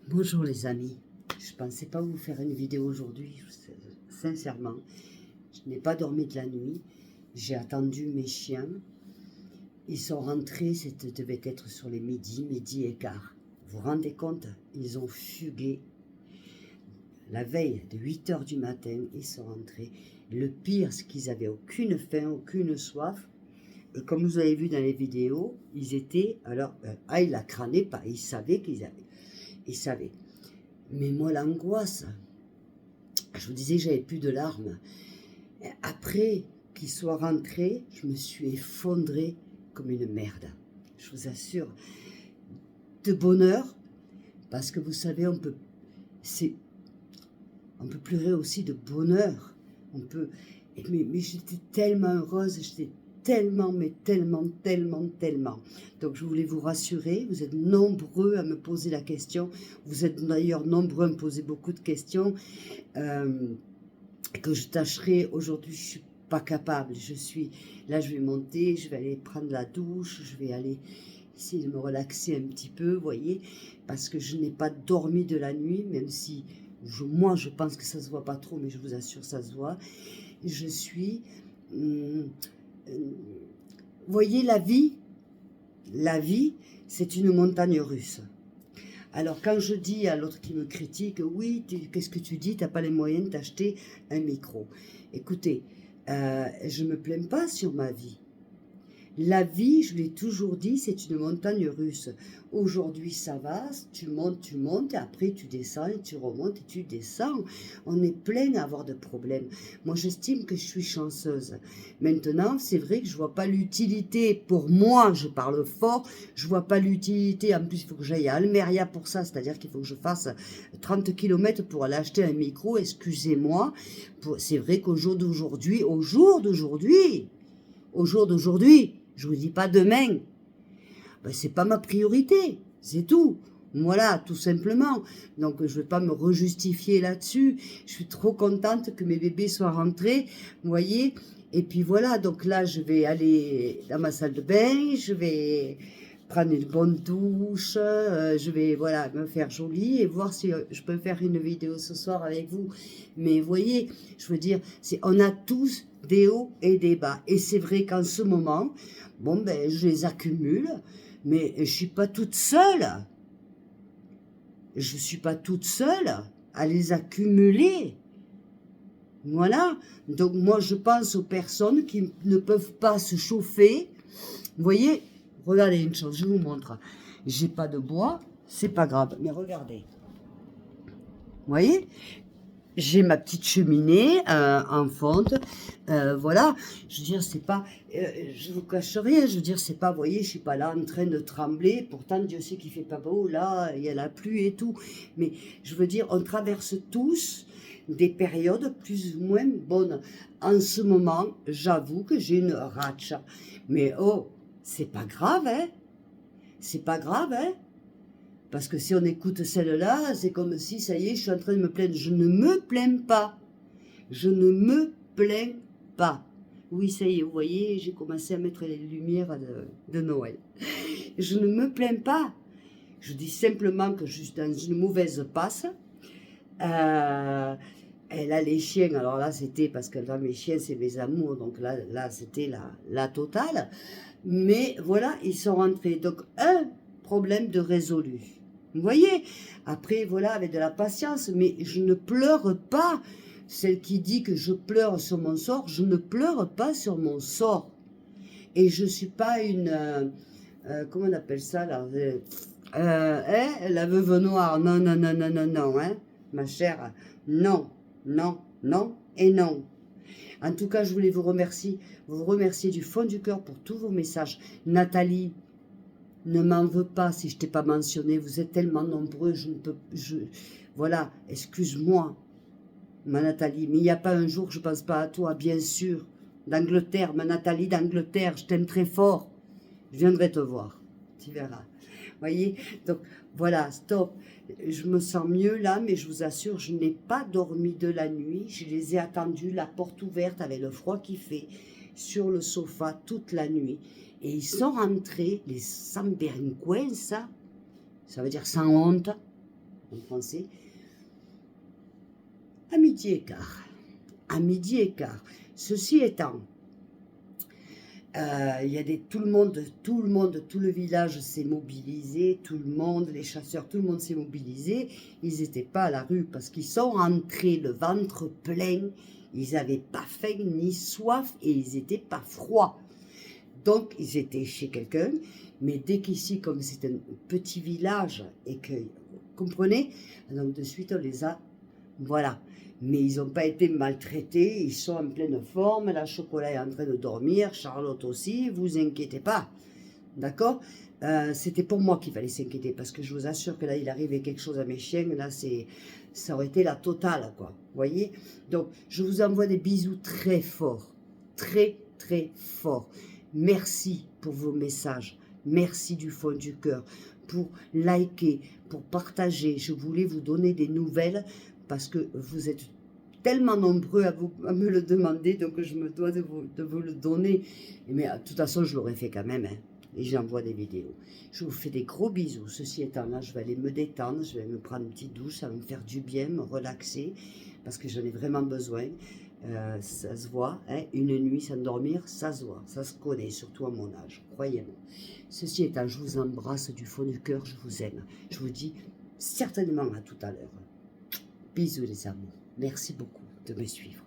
Bonjour les amis, je pensais pas vous faire une vidéo aujourd'hui, sincèrement. Je n'ai pas dormi de la nuit, j'ai attendu mes chiens. Ils sont rentrés, c'était devait être sur les midi et quart. Vous vous rendez compte? Ils ont fugué. La veille de 8 heures du matin, ils sont rentrés. Le pire, c'est qu'ils avaient aucune faim, aucune soif. Et comme vous avez vu dans les vidéos, ils étaient, alors, ils la crânaient pas, ils savaient qu'ils avaient. Ils savaient. Mais moi, l'angoisse, je vous disais, j'avais plus de larmes. Et après qu'ils soient rentrés, je me suis effondrée comme une merde. Je vous assure. De bonheur, parce que vous savez, on peut pleurer aussi de bonheur. Mais j'étais tellement heureuse, j'étais tellement, mais tellement. Donc je voulais vous rassurer, vous êtes nombreux à me poser la question, vous êtes d'ailleurs nombreux à me poser beaucoup de questions, que je tâcherai aujourd'hui, je suis pas capable, là je vais monter, je vais aller prendre la douche, je vais aller essayer de me relaxer un petit peu, vous voyez, parce que je n'ai pas dormi de la nuit, même si moi je pense que ça se voit pas trop, mais je vous assure ça se voit. Je suis vous voyez, la vie, c'est une montagne russe. Alors, quand je dis à l'autre qui me critique, oui, qu'est-ce que tu dis, tu n'as pas les moyens d'acheter un micro. Écoutez, je ne me plains pas sur ma vie. La vie, je l'ai toujours dit, c'est une montagne russe. Aujourd'hui, ça va, tu montes, et après tu descends, et tu remontes, et tu descends. On est plein à avoir de problèmes. Moi, j'estime que je suis chanceuse. Maintenant, c'est vrai que je vois pas l'utilité, pour moi, je parle fort, je vois pas l'utilité. En plus, il faut que j'aille à Almeria pour ça, c'est-à-dire qu'il faut que je fasse 30 km pour aller acheter un micro, excusez-moi. C'est vrai qu'au jour d'aujourd'hui, je vous dis pas demain, ben, c'est pas ma priorité, c'est tout. Voilà, tout simplement. Donc, je vais pas me rejustifier là-dessus. Je suis trop contente que mes bébés soient rentrés, vous voyez. Et puis voilà, donc là, je vais aller dans ma salle de bain, je vais prendre une bonne douche, je vais voilà me faire jolie et voir si je peux faire une vidéo ce soir avec vous. Mais vous voyez, je veux dire, on a tous des hauts et des bas. Et c'est vrai qu'en ce moment, bon ben je les accumule, mais je suis pas toute seule. Je suis pas toute seule à les accumuler. Voilà. Donc moi je pense aux personnes qui ne peuvent pas se chauffer. Vous voyez, regardez une chose, je vous montre. J'ai pas de bois, c'est pas grave, mais regardez. Vous voyez, j'ai ma petite cheminée en fonte, voilà. Je veux dire, c'est pas, je vous cache rien. Je veux dire, c'est pas, vous voyez, je suis pas là en train de trembler. Pourtant, Dieu sait qu'il fait pas beau. Là, il y a la pluie et tout. Mais je veux dire, on traverse tous des périodes plus ou moins bonnes. En ce moment, j'avoue que j'ai une ratche. Mais oh, c'est pas grave, hein. C'est pas grave, hein. Parce que si on écoute celle-là, c'est comme si, ça y est, je suis en train de me plaindre. Je ne me plains pas. Je ne me plains pas. Oui, ça y est, vous voyez, j'ai commencé à mettre les lumières de Noël. Je ne me plains pas. Je dis simplement que je suis dans une mauvaise passe. Elle a les chiens, alors là c'était parce que là mes chiens c'est mes amours, donc là c'était la totale. Mais voilà, ils sont rentrés. Donc un problème de résolu. Vous voyez, après voilà, avec de la patience, mais je ne pleure pas. Celle qui dit que je pleure sur mon sort, je ne pleure pas sur mon sort. Et je suis pas une, comment on appelle ça là, la veuve noire. Non, non, non, non, non, non, hein, ma chère. Non, non, non et non. En tout cas, je voulais vous remercier du fond du cœur pour tous vos messages. Nathalie, ne m'en veux pas si je t'ai pas mentionné. Vous êtes tellement nombreux, voilà, excuse-moi, ma Nathalie. Mais il n'y a pas un jour que je pense pas à toi, bien sûr. D'Angleterre, ma Nathalie d'Angleterre, je t'aime très fort. Je viendrai te voir, tu verras. Voyez, donc voilà, stop. Je me sens mieux là, mais je vous assure, je n'ai pas dormi de la nuit. Je les ai attendus, la porte ouverte avec le froid qui fait, sur le sofa toute la nuit. Et ils sont rentrés, les sans ça veut dire sans honte. en français, à midi et quart. À midi et quart. Ceci étant, il y a tout le monde, tout le village s'est mobilisé, tout le monde, les chasseurs, tout le monde s'est mobilisé. Ils n'étaient pas à la rue parce qu'ils sont rentrés le ventre plein. Ils n'avaient pas faim ni soif et ils n'étaient pas froids. Donc, ils étaient chez quelqu'un. Mais dès qu'ici, comme c'est un petit village et que, vous comprenez, donc de suite, on les a, voilà. Mais ils n'ont pas été maltraités, ils sont en pleine forme, la Chocolat est en train de dormir, Charlotte aussi, vous inquiétez pas, d'accord. C'était pour moi qu'il fallait s'inquiéter, parce que je vous assure que là, il arrivait quelque chose à mes chiens, là, ça aurait été la totale, quoi, vous voyez. Donc, je vous envoie des bisous très forts, très, très forts. Merci pour vos messages, merci du fond du cœur, pour liker, pour partager. Je voulais vous donner des nouvelles, parce que vous êtes tellement nombreux à me le demander, donc je me dois de vous le donner. Mais de toute façon, je l'aurais fait quand même, hein, et j'envoie des vidéos. Je vous fais des gros bisous. Ceci étant là, je vais aller me détendre, je vais me prendre une petite douche, ça va me faire du bien, me relaxer, parce que j'en ai vraiment besoin. Ça se voit, hein, une nuit sans dormir, ça se voit, ça se connaît, surtout à mon âge, croyez-moi. Ceci étant, je vous embrasse du fond du cœur, je vous aime. Je vous dis certainement à tout à l'heure. Bisous les amours. Merci beaucoup de me suivre.